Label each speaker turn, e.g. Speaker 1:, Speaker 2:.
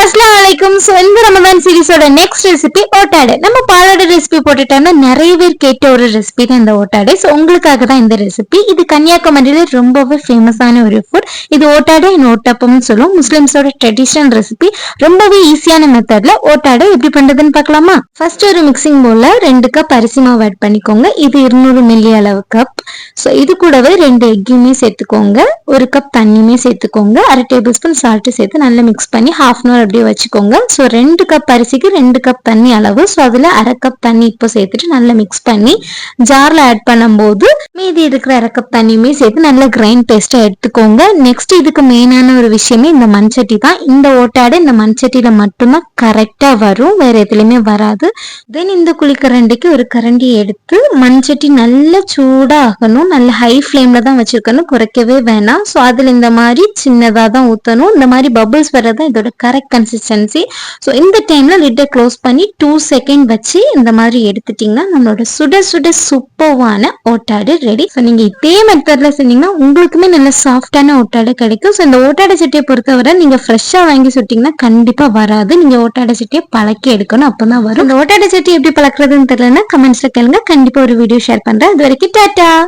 Speaker 1: அஸ்ஸலாமு அலைக்கும். ஸோ இந்த ரமதான் சீரிஸோட நெக்ஸ்ட் ரெசிபி ஓட்டாடை. நம்ம பாலாடை ரெசிபி போட்டுட்டோம்னா நிறைய பேர் கேட்ட ஒரு ரெசிபி தான் இந்த ஓட்டாடை. ஸோ உங்களுக்காக தான் இந்த ரெசிபி. இது கன்னியாகுமரியில ரொம்பவே ஃபேமஸான ஒரு ஃபுட். இது ஓட்டாடை அண்ட் ஓட்டாப்பம்னு சொல்லுவோம். முஸ்லிம்ஸோட ட்ரெடிஷனல் ரெசிபி. ரொம்பவே ஈஸியான மெத்தட்ல ஓட்டாடை எப்படி பண்றதுன்னு பார்க்கலாமா? ஃபர்ஸ்ட் ஒரு மிக்சிங் பவுல்ல 2 கப் அரிசி மாவு ஆட் பண்ணிக்கோங்க. இது 200 மில்லி அளவு கப். ஸோ இது கூடவே 2 எக்கையுமே சேர்த்துக்கோங்க. 1 கப் தண்ணியுமே சேர்த்துக்கோங்க. 1/2 டேபிள் ஸ்பூன் சால்ட் சேர்த்து நல்லா மிக்ஸ் பண்ணி ஹாஃப் அன் அவர் அப்படியே வச்சுக்கோங்க. ஸோ 2 கப் அரிசிக்கு 2 கப் தண்ணி அளவு. ஸோ அதில் 1/2 கப் தண்ணி இப்போ சேர்த்துட்டு நல்லா மிக்ஸ் பண்ணி ஜார்ல ஆட் பண்ணும்போது மீதி இருக்கிற 1/2 கப் தண்ணியுமே சேர்த்து நல்லா கிரைண்ட் பேஸ்டா எடுத்துக்கோங்க. நெக்ஸ்ட் இதுக்கு மெயினான ஒரு விஷயமே இந்த மண்சட்டி தான். இந்த ஓட்டாடை இந்த மண்சட்டியில மட்டும்தான் கரெக்டா வரும், வேற எதுலையுமே வராது. தென் இந்த குழிக்கரண்டிக்கு ஒரு கரண்டி எடுத்து மண்சட்டி நல்லா சூடா ஆகணும். நல்ல ஹை ஃப்ளேம்ல தான் வச்சிருக்கணும், குறைக்கவே வேணாம். ஸோ அதில் இந்த மாதிரி சின்னதாக தான் ஊற்றணும். இந்த மாதிரி பபிள்ஸ் வரதான் இதோட கரெக்ட் கன்சிஸ்டன்சி. ஸோ இந்த டைம்ல லிட்டை க்ளோஸ் பண்ணி 2 செகண்ட் வச்சு இந்த மாதிரி எடுத்துட்டீங்கன்னா நம்மளோட சுட சுட சூப்பர்வான ஓட்டாடு ரெடி. ஸோ நீங்க இதே மெத்தட்ல செஞ்சீங்கன்னா உங்களுக்குமே நல்ல சாஃப்டான ஓட்டாடு கிடைக்கும். ஸோ இந்த ஓட்டாடை சட்டியை பொறுத்தவரை நீங்க ஃப்ரெஷ்ஷா வாங்கி சுட்டீங்கன்னா கண்டிப்பா வராது. நீங்க ஓட்டாடை சட்டியை பழக்கி எடுக்கணும், அப்பதான் வரும். இந்த ஓட்டாடை சட்டி எப்படி பழக்கிறதுன்னு தெரியலன்னா கமெண்ட்ஸ்ல கேளுங்க, கண்டிப்பா ஒரு வீடியோ ஷேர் பண்றேன். அது வரைக்கும் டாடா.